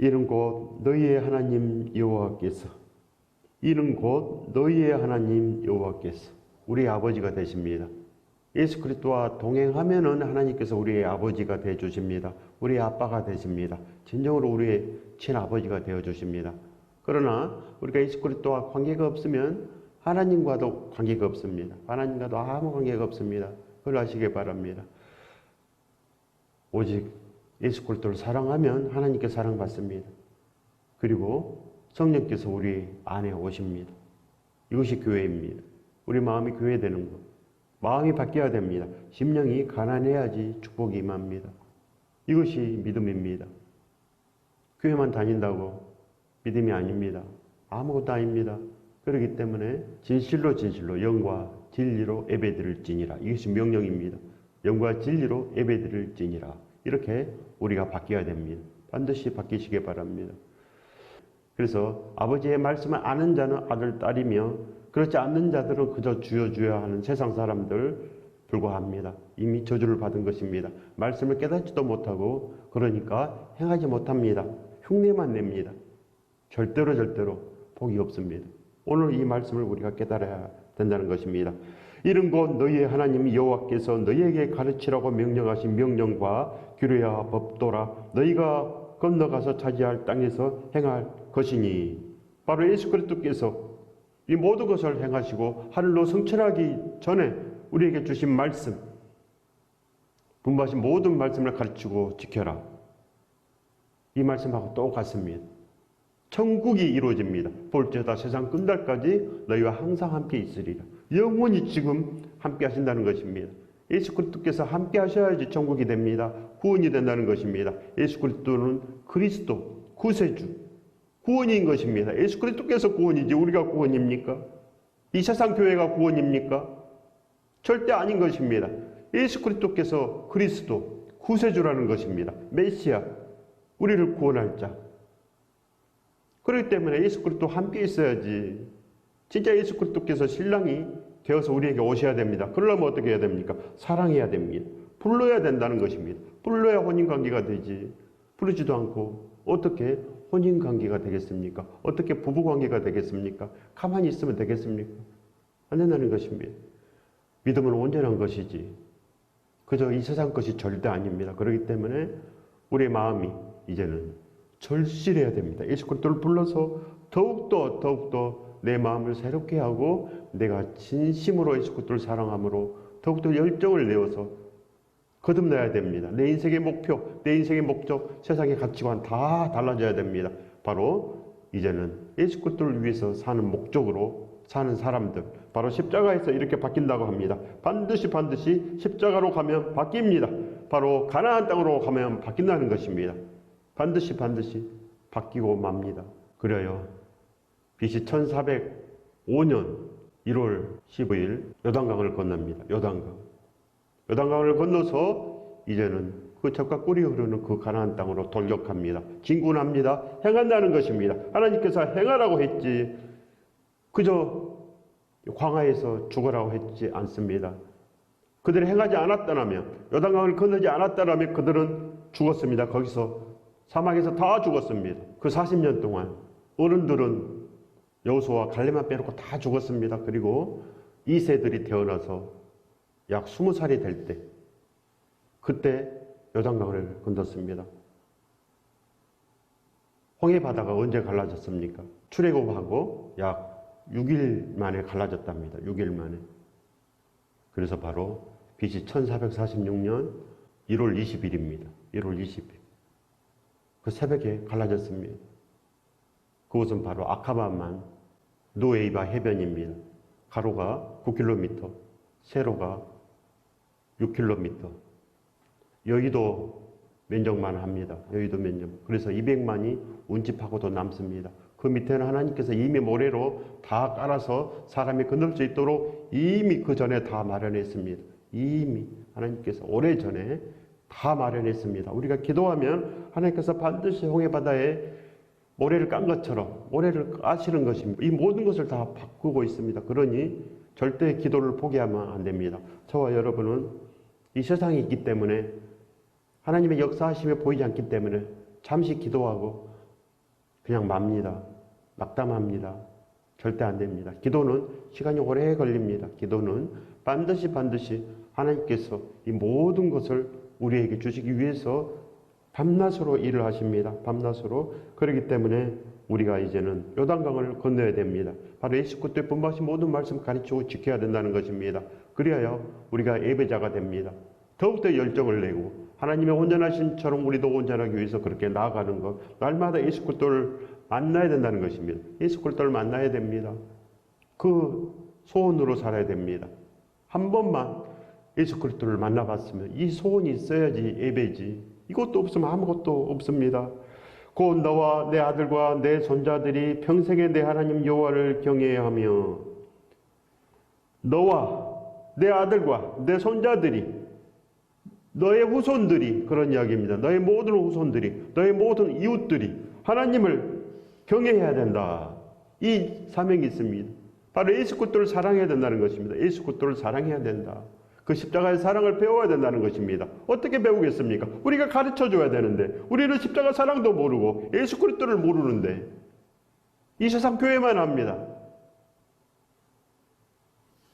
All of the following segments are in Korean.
이는 곧 너희의 하나님 여호와께서 이는 곧 너희의 하나님 여호와께서 우리의 아버지가 되십니다. 예수 그리스도와 동행하면은 하나님께서 우리의 아버지가 되어 주십니다. 우리의 아빠가 되십니다. 진정으로 우리의 친아버지가 되어 주십니다. 그러나 우리가 예수 그리스도와 관계가 없으면 하나님과도 관계가 없습니다. 하나님과도 아무 관계가 없습니다. 그걸 아시기 바랍니다. 오직 예수 그리스도를 사랑하면 하나님께 사랑받습니다. 그리고 성령께서 우리 안에 오십니다. 이것이 교회입니다. 우리 마음이 교회되는 것. 마음이 바뀌어야 됩니다. 심령이 가난해야지 축복이 임합니다. 이것이 믿음입니다. 교회만 다닌다고 믿음이 아닙니다. 아무것도 아닙니다. 그렇기 때문에 진실로 영과 진리로 예배드릴지니라. 이것이 명령입니다. 영과 진리로 예배드릴지니라. 이렇게 우리가 바뀌어야 됩니다. 반드시 바뀌시기 바랍니다. 그래서 아버지의 말씀을 아는 자는 아들, 딸이며 그렇지 않는 자들은 그저 주여 주여 하는 세상 사람들 불과합니다. 이미 저주를 받은 것입니다. 말씀을 깨닫지도 못하고 그러니까 행하지 못합니다. 흉내만 냅니다. 절대로 복이 없습니다. 오늘 이 말씀을 우리가 깨달아야 된다는 것입니다. 이는 곧 너희의 하나님 여호와께서 너희에게 가르치라고 명령하신 명령과 규례와 법도라 너희가 건너가서 차지할 땅에서 행할 것이니 바로 예수 그리스도께서 이 모든 것을 행하시고 하늘로 승천하기 전에 우리에게 주신 말씀, 분부하신 모든 말씀을 가르치고 지켜라. 이 말씀하고 똑같습니다. 천국이 이루어집니다. 볼지어다 세상 끝날까지 너희와 항상 함께 있으리라. 영원히 지금 함께 하신다는 것입니다. 예수 그리스도께서 함께 하셔야지 천국이 됩니다. 구원이 된다는 것입니다. 예수 그리스도는 그리스도, 구세주, 구원인 것입니다. 예수 그리스도께서 구원이지 우리가 구원입니까? 이 세상 교회가 구원입니까? 절대 아닌 것입니다. 예수 그리스도께서 그리스도, 구세주라는 것입니다. 메시아, 우리를 구원할 자. 그렇기 때문에 예수 그리스도 함께 있어야지. 진짜 예수 그리스도께서 신랑이 되어서 우리에게 오셔야 됩니다. 그러려면 어떻게 해야 됩니까? 사랑해야 됩니다. 불러야 된다는 것입니다. 불러야 혼인관계가 되지. 부르지도 않고 어떻게 혼인관계가 되겠습니까? 어떻게 부부관계가 되겠습니까? 가만히 있으면 되겠습니까? 안 된다는 것입니다. 믿음은 온전한 것이지 그저 이 세상 것이 절대 아닙니다. 그렇기 때문에 우리의 마음이 이제는 절실해야 됩니다. 예수 그리스도를 불러서 더욱더 내 마음을 새롭게 하고 내가 진심으로 예수 그리스도를 사랑함으로 더욱더 열정을 내어서 거듭나야 됩니다. 내 인생의 목표, 내 인생의 목적, 세상의 가치관 다 달라져야 됩니다. 바로 이제는 예수 그리스도를 위해서 사는 목적으로 사는 사람들, 바로 십자가에서 이렇게 바뀐다고 합니다. 반드시 십자가로 가면 바뀝니다. 바로 가나안 땅으로 가면 바뀐다는 것입니다. 반드시 바뀌고 맙니다. 그래요. BC 1405년 1월 15일 요단강을 건넙니다. 요단강을 건너서 이제는 그 젖과 꿀이 흐르는 그 가나안 땅으로 돌격합니다. 진군합니다. 행한다는 것입니다. 하나님께서 행하라고 했지 그저 광야에서 죽으라고 했지 않습니다. 그들이 행하지 않았다면 요단강을 건너지 않았다면 그들은 죽었습니다. 거기서 사막에서 다 죽었습니다. 그 40년 동안 어른들은 여호수아와 갈렙만 빼놓고 다 죽었습니다. 그리고 2세들이 태어나서 약 20살이 될 때 그때 요단강을 건넜습니다. 홍해 바다가 언제 갈라졌습니까? 출애굽하고 약 6일 만에 갈라졌답니다. 6일 만에. 그래서 바로 BC 1446년 1월 20일입니다. 1월 20일. 그 새벽에 갈라졌습니다. 그곳은 바로 아카바만 누에이바 해변입니다. 가로가 9km, 세로가 6km. 여의도 면적만 합니다. 여의도 면적. 그래서 200만이 운집하고도 남습니다. 그 밑에는 하나님께서 이미 모래로 다 깔아서 사람이 건널 수 있도록 이미 그 전에 다 마련했습니다. 이미 하나님께서 오래전에 다 마련했습니다. 우리가 기도하면 하나님께서 반드시 홍해바다에 모래를 깐 것처럼 모래를 까시는 것입니다. 이 모든 것을 다 바꾸고 있습니다. 그러니 절대 기도를 포기하면 안 됩니다. 저와 여러분은 이 세상에 있기 때문에 하나님의 역사하심이 보이지 않기 때문에 잠시 기도하고 그냥 맙니다. 낙담합니다. 절대 안 됩니다. 기도는 시간이 오래 걸립니다. 기도는 반드시 하나님께서 이 모든 것을 우리에게 주시기 위해서 밤낮으로 일을 하십니다. 밤낮으로. 그렇기 때문에 우리가 이제는 요단강을 건너야 됩니다. 바로 예수 그리스도의 분부하신 모든 말씀 가르치고 지켜야 된다는 것입니다. 그래야 우리가 예배자가 됩니다. 더욱더 열정을 내고 하나님의 온전하신처럼 우리도 온전하기 위해서 그렇게 나아가는 것. 날마다 예수 그리스도를 만나야 된다는 것입니다. 예수 그리스도를 만나야 됩니다. 그 소원으로 살아야 됩니다. 한 번만 예수 그리스도를 만나봤으면 이 소원이 있어야지 예배지. 이것도 없으면 아무것도 없습니다. 곧 너와 내 아들과 내 손자들이 평생에 내 하나님 여호와를 경외해야 하며 너와 내 아들과 내 손자들이 너의 후손들이 그런 이야기입니다. 너의 모든 후손들이 너의 모든 이웃들이 하나님을 경외해야 된다. 이 사명이 있습니다. 바로 예수 그리스도를 사랑해야 된다는 것입니다. 예수 그리스도를 사랑해야 된다. 그 십자가의 사랑을 배워야 된다는 것입니다. 어떻게 배우겠습니까? 우리가 가르쳐줘야 되는데 우리는 십자가 사랑도 모르고 예수 그리스도를 모르는데 이 세상 교회만 합니다.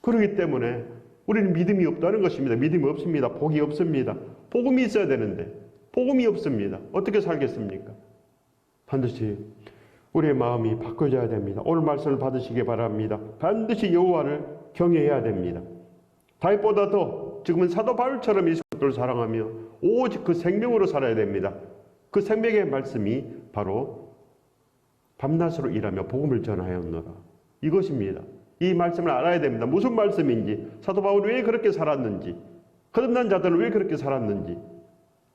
그렇기 때문에 우리는 믿음이 없다는 것입니다. 믿음이 없습니다. 복이 없습니다. 복음이 있어야 되는데 복음이 없습니다. 어떻게 살겠습니까? 반드시 우리의 마음이 바꿔져야 됩니다. 오늘 말씀을 받으시기 바랍니다. 반드시 여호와를 경외해야 됩니다. 다윗보다 더 지금은 사도 바울처럼 예수 그리스도를 사랑하며 오직 그 생명으로 살아야 됩니다. 그 생명의 말씀이 바로 밤낮으로 일하며 복음을 전하였노라. 이것입니다. 이 말씀을 알아야 됩니다. 무슨 말씀인지, 사도 바울이 왜 그렇게 살았는지, 거듭난 자들은 왜 그렇게 살았는지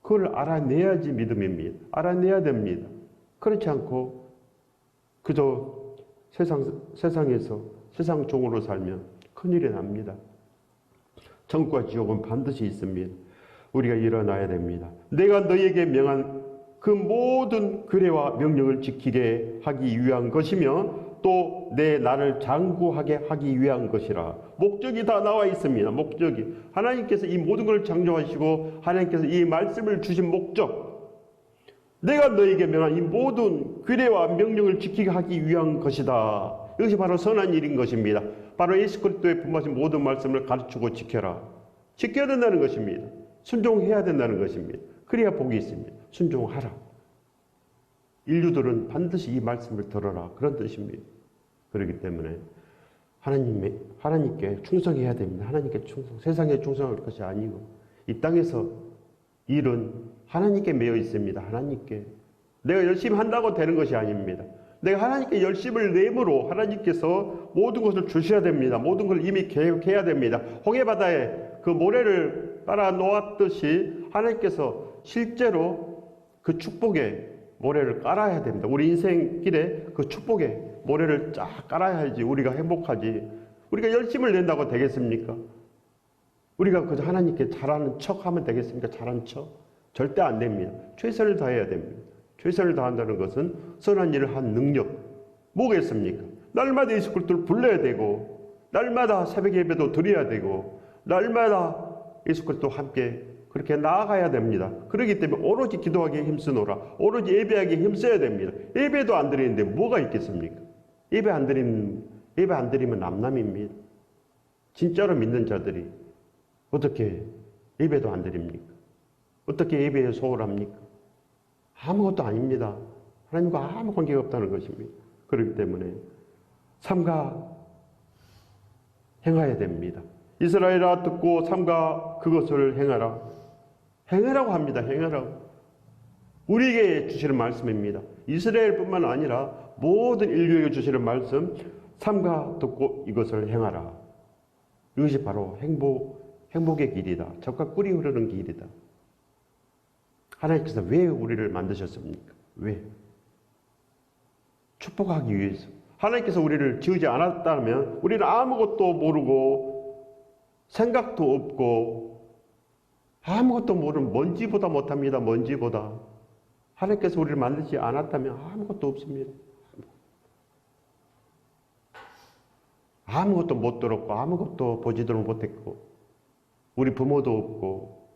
그걸 알아내야지 믿음입니다. 알아내야 됩니다. 그렇지 않고 그저 세상에서 세상 종으로 살면 큰일이 납니다. 천국과 지옥은 반드시 있습니다. 우리가 일어나야 됩니다. 내가 너희에게 명한 그 모든 규례와 명령을 지키게 하기 위한 것이며 또 내 나를 장구하게 하기 위한 것이라. 목적이 다 나와 있습니다. 목적이. 하나님께서 이 모든 걸 창조하시고 하나님께서 이 말씀을 주신 목적. 내가 너희에게 명한 이 모든 규례와 명령을 지키게 하기 위한 것이다. 이것이 바로 선한 일인 것입니다. 바로 예수 그리스도의 분부하신 모든 말씀을 가르치고 지켜라. 지켜야 된다는 것입니다. 순종해야 된다는 것입니다. 그래야 복이 있습니다. 순종하라. 인류들은 반드시 이 말씀을 들어라. 그런 뜻입니다. 그렇기 때문에 하나님께 충성해야 됩니다. 하나님께 충성. 세상에 충성할 것이 아니고 이 땅에서 일은 하나님께 매여 있습니다. 하나님께. 내가 열심히 한다고 되는 것이 아닙니다. 내가 하나님께 열심을 내므로 하나님께서 모든 것을 주셔야 됩니다. 모든 걸 이미 계획해야 됩니다. 홍해바다에 그 모래를 깔아 놓았듯이 하나님께서 실제로 그 축복의 모래를 깔아야 됩니다. 우리 인생길에 그 축복의 모래를 쫙 깔아야지 우리가 행복하지. 우리가 열심을 낸다고 되겠습니까? 우리가 그저 하나님께 잘하는 척 하면 되겠습니까? 잘한 척? 절대 안 됩니다. 최선을 다해야 됩니다. 최선을 다한다는 것은 선한 일을 한 능력. 뭐겠습니까? 날마다 예수 그리스도를 불러야 되고 날마다 새벽 예배도 드려야 되고 날마다 예수 그리스도와 함께 그렇게 나아가야 됩니다. 그렇기 때문에 오로지 기도하기에 힘쓰노라. 오로지 예배하기에 힘써야 됩니다. 예배도 안 드리는데 뭐가 있겠습니까? 예배 안 드리면 남남입니다. 진짜로 믿는 자들이 어떻게 예배도 안 드립니까? 어떻게 예배에 소홀합니까? 아무것도 아닙니다. 하나님과 아무 관계가 없다는 것입니다. 그렇기 때문에 삼가 행해야 됩니다. 이스라엘아 듣고 삼가 그것을 행하라. 행하라고 합니다. 행하라고. 우리에게 주시는 말씀입니다. 이스라엘뿐만 아니라 모든 인류에게 주시는 말씀, 삼가 듣고 이것을 행하라. 이것이 바로 행복의 길이다. 젖과 꿀이 흐르는 길이다. 하나님께서 왜 우리를 만드셨습니까? 왜? 축복하기 위해서. 하나님께서 우리를 지으지 않았다면 우리는 아무것도 모르고 생각도 없고 아무것도 모르는 먼지보다 못합니다. 먼지보다. 하나님께서 우리를 만들지 않았다면 아무것도 없습니다. 아무것도 못 들었고 아무것도 보지도 못했고 우리 부모도 없고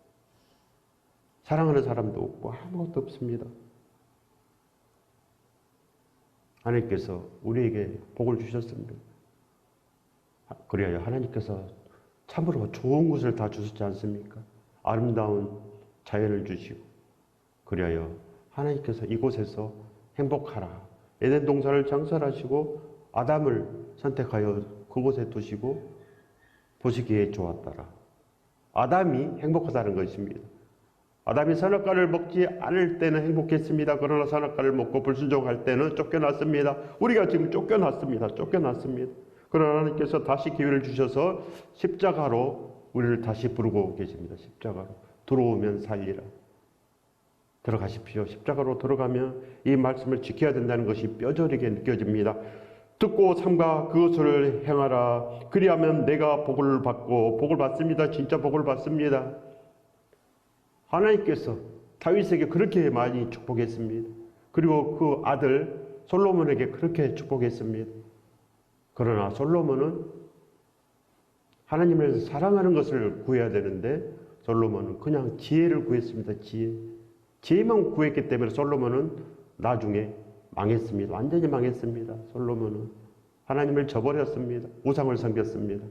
사랑하는 사람도 없고 아무것도 없습니다. 하나님께서 우리에게 복을 주셨습니다. 그래야 하나님께서 참으로 좋은 것을 다 주셨지 않습니까? 아름다운 자연을 주시고, 그래야 하나님께서 이곳에서 행복하라. 에덴 동산을 창설하시고 아담을 선택하여 그곳에 두시고 보시기에 좋았더라. 아담이 행복하다는 것입니다. 아담이 선악과를 먹지 않을 때는 행복했습니다. 그러나 선악과를 먹고 불순종할 때는 쫓겨났습니다. 우리가 지금 쫓겨났습니다. 그러나 하나님께서 다시 기회를 주셔서 십자가로 우리를 다시 부르고 계십니다. 십자가로. 들어오면 살리라. 들어가십시오. 십자가로 들어가면 이 말씀을 지켜야 된다는 것이 뼈저리게 느껴집니다. 듣고 삼가 그것을 행하라. 그리하면 내가 복을 받고, 복을 받습니다. 진짜 복을 받습니다. 하나님께서 다윗에게 그렇게 많이 축복했습니다. 그리고 그 아들 솔로몬에게 그렇게 축복했습니다. 그러나 솔로몬은 하나님을 사랑하는 것을 구해야 되는데 솔로몬은 그냥 지혜를 구했습니다. 지혜만 구했기 때문에 솔로몬은 나중에 망했습니다. 완전히 망했습니다. 솔로몬은 하나님을 저버렸습니다. 우상을 섬겼습니다.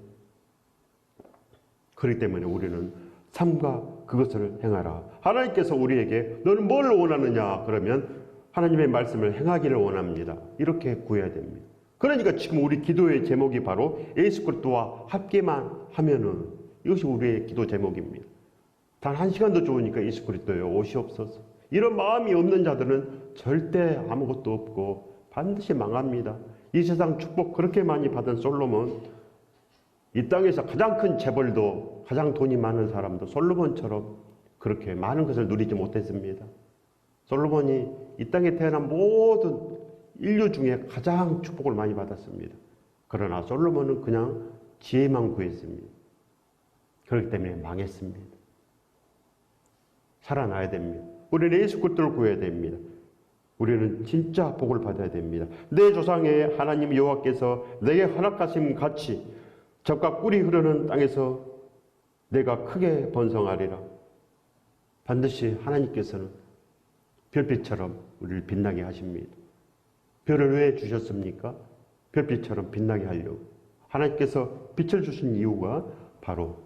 그렇기 때문에 우리는 삼가 그것을 행하라. 하나님께서 우리에게 너는 뭘 원하느냐? 그러면 하나님의 말씀을 행하기를 원합니다. 이렇게 구해야 됩니다. 그러니까 지금 우리 기도의 제목이 바로 예수 그리스도와 함께만 하면은 이것이 우리의 기도 제목입니다. 단 한 시간도 좋으니까 예수 그리스도여 오시옵소서. 이런 마음이 없는 자들은 절대 아무것도 없고 반드시 망합니다. 이 세상 축복 그렇게 많이 받은 솔로몬, 이 땅에서 가장 큰 재벌도 가장 돈이 많은 사람도 솔로몬처럼 그렇게 많은 것을 누리지 못했습니다. 솔로몬이 이 땅에 태어난 모든 인류 중에 가장 축복을 많이 받았습니다. 그러나 솔로몬은 그냥 지혜만 구했습니다. 그렇기 때문에 망했습니다. 살아나야 됩니다. 우리는 예수 그리스도를 구해야 됩니다. 우리는 진짜 복을 받아야 됩니다. 내 조상의 하나님 여호와께서 내게 허락하심 같이 젖과 꿀이 흐르는 땅에서 내가 크게 번성하리라. 반드시 하나님께서는 별빛처럼 우리를 빛나게 하십니다. 별을 왜 주셨습니까? 별빛처럼 빛나게 하려고. 하나님께서 빛을 주신 이유가 바로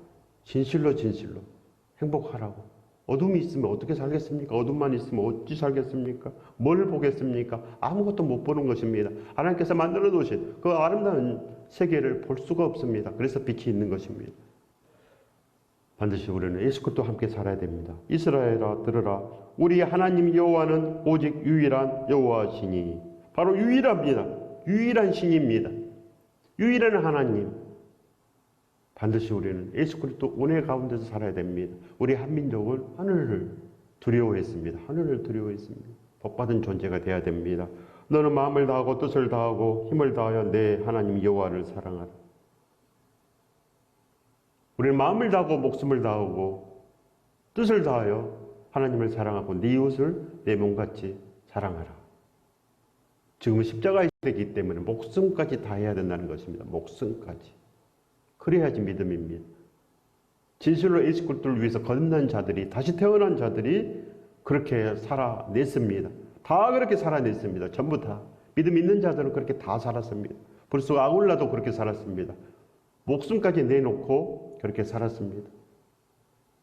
진실로 행복하라고. 어둠이 있으면 어떻게 살겠습니까? 어둠만 있으면 어찌 살겠습니까? 뭘 보겠습니까? 아무것도 못 보는 것입니다. 하나님께서 만들어 놓으신 그 아름다운 세계를 볼 수가 없습니다. 그래서 빛이 있는 것입니다. 반드시 우리는 예수 그리스도와 함께 살아야 됩니다. 이스라엘아 들으라. 우리 하나님 여호와는 오직 유일한 여호와시니. 바로 유일합니다. 유일한 신입니다. 유일한 하나님. 반드시 우리는 예수 그리스도 은혜 가운데서 살아야 됩니다. 우리 한민족은 하늘을 두려워했습니다. 하늘을 두려워했습니다. 복받은 존재가 되어야 됩니다. 너는 마음을 다하고 뜻을 다하고 힘을 다하여 내 하나님 여호와를 사랑하라. 우리는 마음을 다하고 목숨을 다하고 뜻을 다하여 하나님을 사랑하고 네 이웃을 내 몸같이 사랑하라. 지금은 십자가의 시대이기 때문에 목숨까지 다해야 된다는 것입니다. 목숨까지. 그래야지 믿음입니다. 진실로 예수 그리스도를 위해서 거듭난 자들이, 다시 태어난 자들이 그렇게 살아냈습니다. 다 그렇게 살아냈습니다. 전부 다. 믿음 있는 자들은 그렇게 다 살았습니다. 벌써 아굴라도 그렇게 살았습니다. 목숨까지 내놓고 그렇게 살았습니다.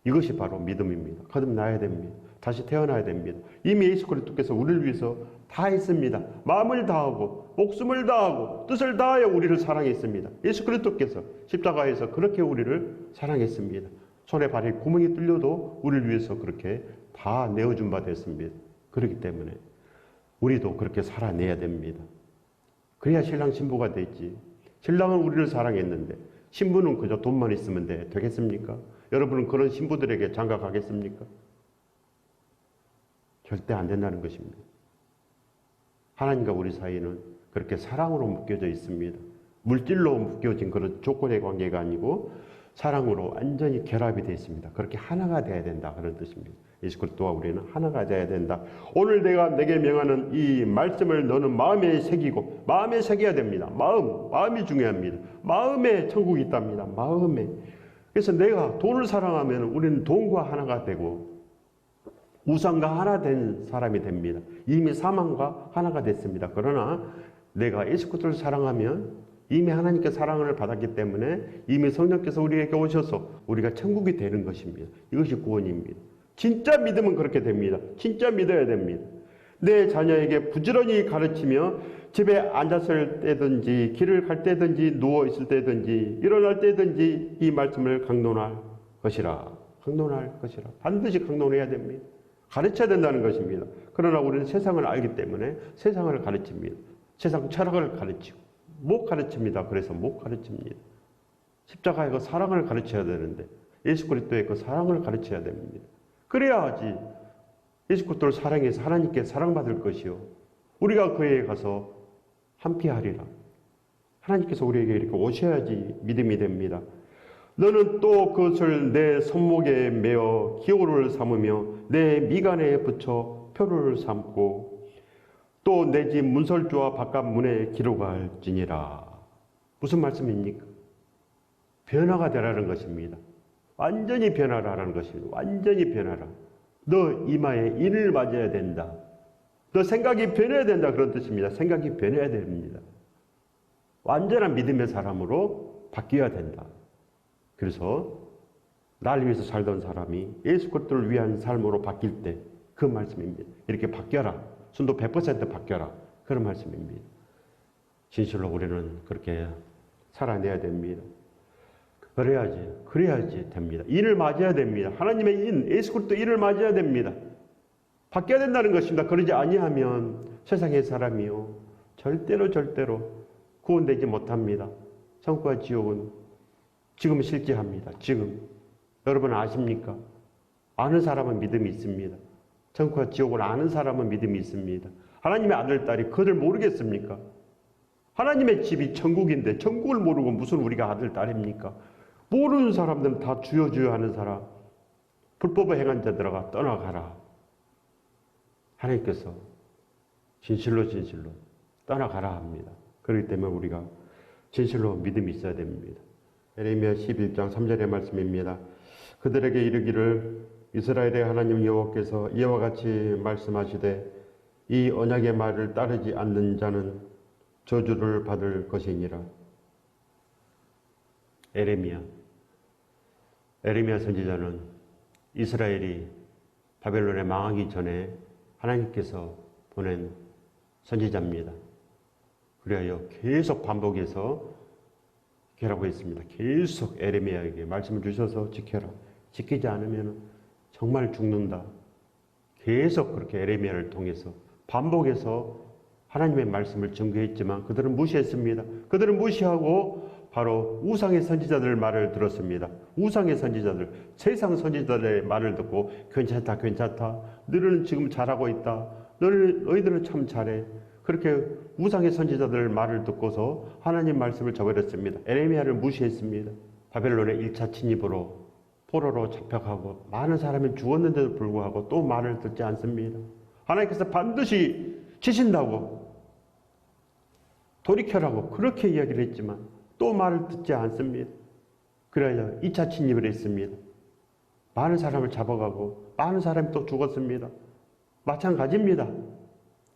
이것이 바로 믿음입니다. 거듭나야 됩니다. 다시 태어나야 됩니다. 이미 예수 그리스도께서 우리를 위해서 다 했습니다. 마음을 다하고 목숨을 다하고 뜻을 다하여 우리를 사랑했습니다. 예수 그리스도께서 십자가에서 그렇게 우리를 사랑했습니다. 손에 발에 구멍이 뚫려도 우리를 위해서 그렇게 다 내어준 바 됐습니다. 그렇기 때문에 우리도 그렇게 살아내야 됩니다. 그래야 신랑 신부가 되지. 신랑은 우리를 사랑했는데 신부는 그저 돈만 있으면 되겠습니까? 여러분은 그런 신부들에게 장가가겠습니까? 절대 안 된다는 것입니다. 하나님과 우리 사이는 그렇게 사랑으로 묶여져 있습니다. 물질로 묶여진 그런 조건의 관계가 아니고 사랑으로 완전히 결합이 되어 있습니다. 그렇게 하나가 되어야 된다 그런 뜻입니다. 예수 그리스도와 우리는 하나가 되어야 된다. 오늘 내가 내게 명하는 이 말씀을 너는 마음에 새기고 마음에 새겨야 됩니다. 마음이 중요합니다. 마음에 천국이 있답니다. 마음에. 그래서 내가 돈을 사랑하면 우리는 돈과 하나가 되고 우상과 하나 된 사람이 됩니다. 이미 사망과 하나가 됐습니다. 그러나 내가 예수 그리스도를 사랑하면 이미 하나님께 사랑을 받았기 때문에 이미 성령께서 우리에게 오셔서 우리가 천국이 되는 것입니다. 이것이 구원입니다. 진짜 믿으면 그렇게 됩니다. 진짜 믿어야 됩니다. 내 자녀에게 부지런히 가르치며 집에 앉았을 때든지 길을 갈 때든지 누워 있을 때든지 일어날 때든지 이 말씀을 강론할 것이라. 강론할 것이라. 반드시 강론해야 됩니다. 가르쳐야 된다는 것입니다. 그러나 우리는 세상을 알기 때문에 세상을 가르칩니다. 세상 철학을 가르치고 못 가르칩니다. 그래서 못 가르칩니다. 십자가의 그 사랑을 가르쳐야 되는데 예수 그리스도의 그 사랑을 가르쳐야 됩니다. 그래야지 예수 그리스도를 사랑해서 하나님께 사랑받을 것이요. 우리가 그에 가서 함께하리라. 하나님께서 우리에게 이렇게 오셔야지 믿음이 됩니다. 너는 또 그것을 내 손목에 메어 기호를 삼으며 내 미간에 붙여 표를 삼고 또 내 집 문설주와 바깥 문에 기록할지니라. 무슨 말씀입니까? 변화가 되라는 것입니다. 완전히 변화라는 것입니다. 완전히 변화라. 너 이마에 인을 맞아야 된다. 너 생각이 변해야 된다. 그런 뜻입니다. 생각이 변해야 됩니다. 완전한 믿음의 사람으로 바뀌어야 된다. 그래서 나를 위해서 살던 사람이 예수 그리스도를 위한 삶으로 바뀔 때 그 말씀입니다. 이렇게 바뀌어라. 순도 100% 바뀌어라. 그런 말씀입니다. 진실로 우리는 그렇게 살아내야 됩니다. 그래야지 됩니다. 인을 맞아야 됩니다. 하나님의 인, 예수 그리스도 인을 맞아야 됩니다. 바뀌어야 된다는 것입니다. 그러지 아니하면 세상의 사람이요. 절대로 구원되지 못합니다. 천국과 지옥은 지금 실제합니다. 지금. 여러분 아십니까? 아는 사람은 믿음이 있습니다. 천국과 지옥을 아는 사람은 믿음이 있습니다. 하나님의 아들, 딸이 그들 모르겠습니까? 하나님의 집이 천국인데 천국을 모르고 무슨 우리가 아들, 딸입니까? 모르는 사람들은 다 주여 주여 하는 사람. 불법을 행한 자들아 떠나가라. 하나님께서 진실로 떠나가라 합니다. 그렇기 때문에 우리가 진실로 믿음이 있어야 됩니다. 예레미야 11장 3절의 말씀입니다. 그들에게 이르기를 이스라엘의 하나님 여호와께서 이와 같이 말씀하시되 이 언약의 말을 따르지 않는 자는 저주를 받을 것이니라. 에레미야 선지자는 이스라엘이 바벨론에 망하기 전에 하나님께서 보낸 선지자입니다. 그래야 계속 반복해서 지키라고 했습니다. 계속 에레미야에게 말씀을 주셔서 지켜라. 지키지 않으면 정말 죽는다. 계속 그렇게 에레미야를 통해서 반복해서 하나님의 말씀을 전개했지만 그들은 무시했습니다. 그들은 무시하고 바로 우상의 선지자들 말을 들었습니다. 우상의 선지자들, 세상 선지자들의 말을 듣고 괜찮다. 너희는 지금 잘하고 있다. 너희들은 참 잘해. 그렇게 우상의 선지자들 말을 듣고서 하나님 말씀을 저버렸습니다. 에레미야를 무시했습니다. 바벨론의 1차 침입으로 포로로 잡혀가고 많은 사람이 죽었는데도 불구하고 또 말을 듣지 않습니다. 하나님께서 반드시 치신다고 돌이켜라고 그렇게 이야기를 했지만 또 말을 듣지 않습니다. 그래야 2차 침입을 했습니다. 많은 사람을 잡아가고 많은 사람이 또 죽었습니다. 마찬가지입니다.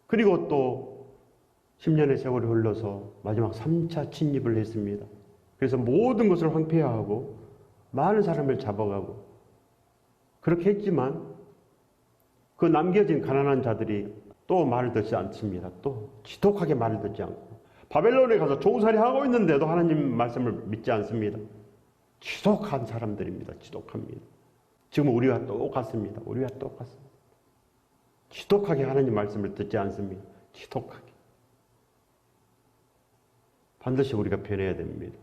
그리고 또 10년의 세월이 흘러서 마지막 3차 침입을 했습니다. 그래서 모든 것을 황폐화하고 많은 사람을 잡아가고 그렇게 했지만 그 남겨진 가난한 자들이 또 말을 듣지 않습니다. 또 지독하게 말을 듣지 않고 바벨론에 가서 종살이 하고 있는데도 하나님 말씀을 믿지 않습니다. 지독한 사람들입니다. 지독합니다. 지금 우리와 똑같습니다. 지독하게 하나님 말씀을 듣지 않습니다. 지독하게. 반드시 우리가 변해야 됩니다.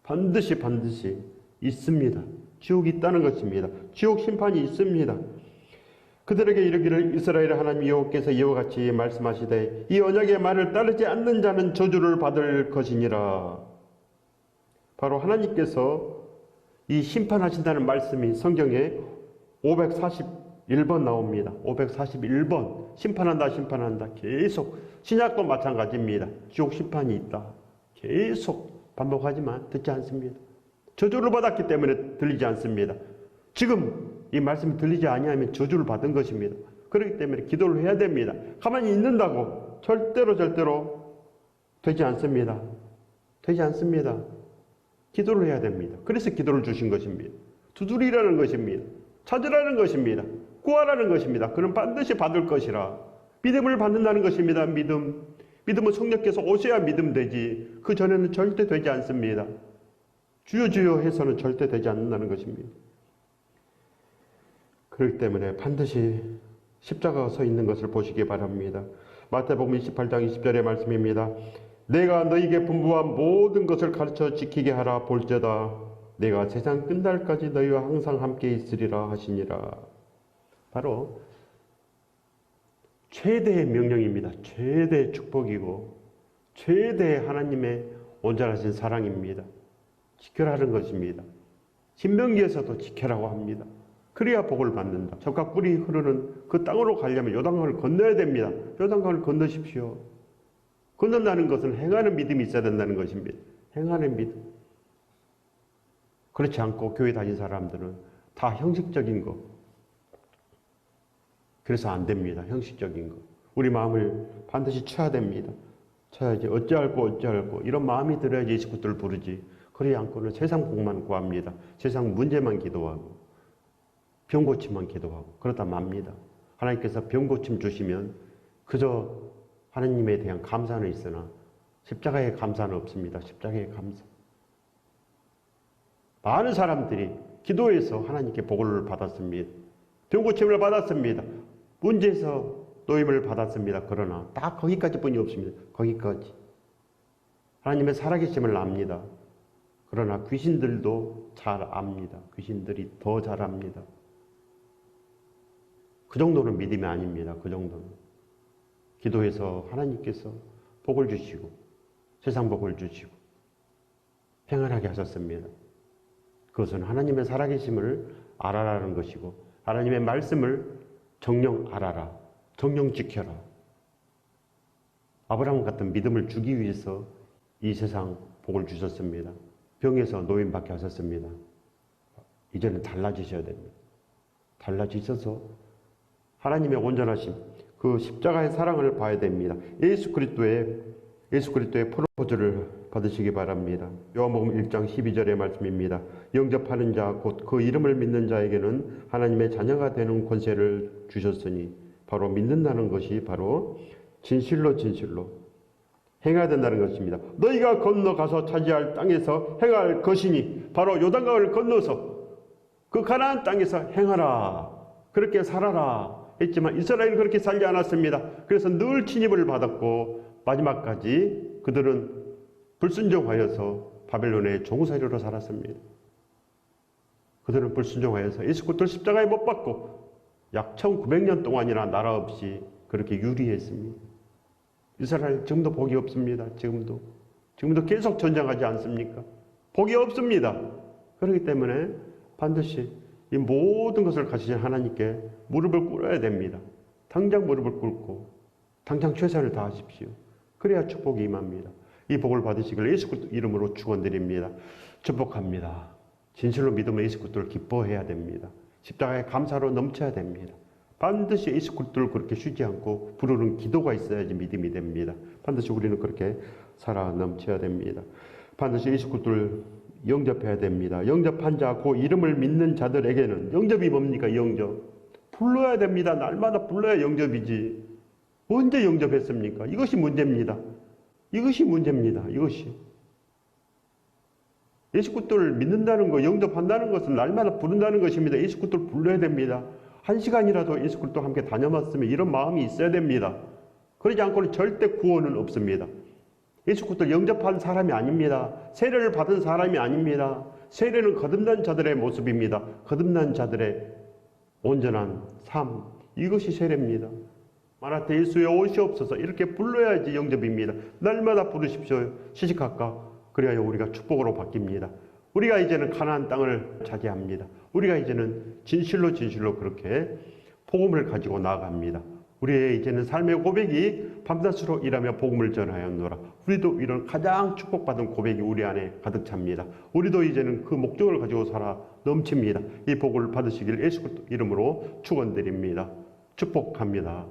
반드시 있습니다. 지옥이 있다는 것입니다. 지옥 심판이 있습니다. 그들에게 이르기를 이스라엘 하나님 여호와께서 이와 같이 말씀하시되 이 언약의 말을 따르지 않는 자는 저주를 받을 것이니라. 바로 하나님께서 이 심판하신다는 말씀이 성경에 541번 나옵니다. 541번 심판한다. 계속 신약도 마찬가지입니다. 지옥 심판이 있다. 계속 반복하지만 듣지 않습니다. 저주를 받았기 때문에 들리지 않습니다. 지금 이 말씀이 들리지 아니하면 저주를 받은 것입니다. 그렇기 때문에 기도를 해야 됩니다. 가만히 있는다고 절대로 되지 않습니다. 되지 않습니다. 기도를 해야 됩니다. 그래서 기도를 주신 것입니다. 두드리라는 것입니다. 찾으라는 것입니다. 구하라는 것입니다. 그는 반드시 받을 것이라. 믿음을 받는다는 것입니다. 믿음은 성령께서 오셔야 믿음 되지. 그 전에는 절대 되지 않습니다. 주여 주여 해서는 절대 되지 않는다는 것입니다. 그렇기 때문에 반드시 십자가가 서 있는 것을 보시기 바랍니다. 마태복음 28장 20절의 말씀입니다. 내가 너희에게 분부한 모든 것을 가르쳐 지키게 하라. 볼지어다 내가 세상 끝날까지 너희와 항상 함께 있으리라 하시니라. 바로 최대의 명령입니다. 최대의 축복이고 최대의 하나님의 온전하신 사랑입니다. 지켜라는 것입니다. 신명기에서도 지켜라고 합니다. 그래야 복을 받는다. 적과 꿀이 흐르는 그 땅으로 가려면 요단강을 건너야 됩니다. 요단강을 건너십시오. 건넌다는 것은 행하는 믿음이 있어야 된다는 것입니다. 행하는 믿음. 그렇지 않고 교회 다닌 사람들은 다 형식적인 거. 그래서 안 됩니다. 형식적인 거. 우리 마음을 반드시 쳐야 됩니다. 쳐야지. 어찌할꼬 이런 마음이 들어야지 이 식구들을 부르지. 그러지 않고는 세상 복만 구합니다. 세상 문제만 기도하고 병 고침만 기도하고 그러다 맙니다. 하나님께서 병 고침 주시면 그저 하나님에 대한 감사는 있으나 십자가의 감사는 없습니다. 십자가의 감사. 많은 사람들이 기도해서 하나님께 복을 받았습니다. 병 고침을 받았습니다. 문제에서 노임을 받았습니다. 그러나 딱 거기까지뿐이 없습니다. 거기까지. 하나님의 살아계심을 압니다. 그러나 귀신들도 잘 압니다. 귀신들이 더 잘 압니다. 그 정도는 믿음이 아닙니다. 그 정도는. 기도해서 하나님께서 복을 주시고 세상 복을 주시고 평안하게 하셨습니다. 그것은 하나님의 살아계심을 알아라는 것이고 하나님의 말씀을 정령 알아라. 정령 지켜라. 아브라함 같은 믿음을 주기 위해서 이 세상 복을 주셨습니다. 병에서 노임받게 하셨습니다. 이제는 달라지셔야 됩니다. 달라지셔서 하나님의 온전하심, 그 십자가의 사랑을 봐야 됩니다. 예수 그리스도의 프로포즈를 받으시기 바랍니다. 요한복음 1장 12절의 말씀입니다. 영접하는 자, 곧 그 이름을 믿는 자에게는 하나님의 자녀가 되는 권세를 주셨으니 바로 믿는다는 것이 바로 진실로 행해야 된다는 것입니다. 너희가 건너가서 차지할 땅에서 행할 것이니 바로 요단강을 건너서 그 가나안 땅에서 행하라. 그렇게 살아라 했지만 이스라엘은 그렇게 살지 않았습니다. 그래서 늘 침입을 받았고 마지막까지 그들은 불순종하여서 바벨론의 종살이로 살았습니다. 그들은 불순종하여서 예수 그리스도 십자가에 못 박고 약 1900년 동안이나 나라 없이 그렇게 유리했습니다. 이스라엘 지금도 복이 없습니다. 지금도 계속 전쟁하지 않습니까? 복이 없습니다. 그렇기 때문에 반드시 이 모든 것을 가지신 하나님께 무릎을 꿇어야 됩니다. 당장 무릎을 꿇고 당장 최선을 다하십시오. 그래야 축복이 임합니다. 이 복을 받으시길 예수 그리스도 이름으로 축원드립니다. 축복합니다. 진실로 믿음으로 예수 그리스도를 기뻐해야 됩니다. 십자가의 감사로 넘쳐야 됩니다. 반드시 예수 그리스도를 그렇게 쉬지 않고 부르는 기도가 있어야지 믿음이 됩니다. 반드시 우리는 그렇게 살아 넘쳐야 됩니다. 반드시 예수 그리스도를 영접해야 됩니다. 영접한 자, 그 이름을 믿는 자들에게는 영접이 뭡니까? 영접. 불러야 됩니다. 날마다 불러야 영접이지. 언제 영접했습니까? 이것이 문제입니다. 이것이 예수 그리스도를 믿는다는 거, 영접한다는 것은 날마다 부른다는 것입니다. 예수 그리스도를 불러야 됩니다. 1시간이라도 예수 그리스도와 함께 다녀봤으면 이런 마음이 있어야 됩니다. 그러지 않고는 절대 구원은 없습니다. 예수 그리스도를 영접한 사람이 아닙니다. 세례를 받은 사람이 아닙니다. 세례는 거듭난 자들의 모습입니다. 거듭난 자들의 온전한 삶, 이것이 세례입니다. 마라테 예수여 오시옵소서 이렇게 불러야지 영접입니다. 날마다 부르십시오. 시시각각. 그래야 우리가 축복으로 바뀝니다. 우리가 이제는 가나안 땅을 차지합니다. 우리가 이제는 진실로 그렇게 복음을 가지고 나아갑니다. 우리의 이제는 삶의 고백이 밤낮으로 일하며 복음을 전하였노라. 우리도 이런 가장 축복받은 고백이 우리 안에 가득 찹니다. 우리도 이제는 그 목적을 가지고 살아 넘칩니다. 이 복을 받으시길 예수 그리스도 이름으로 축원드립니다. 축복합니다.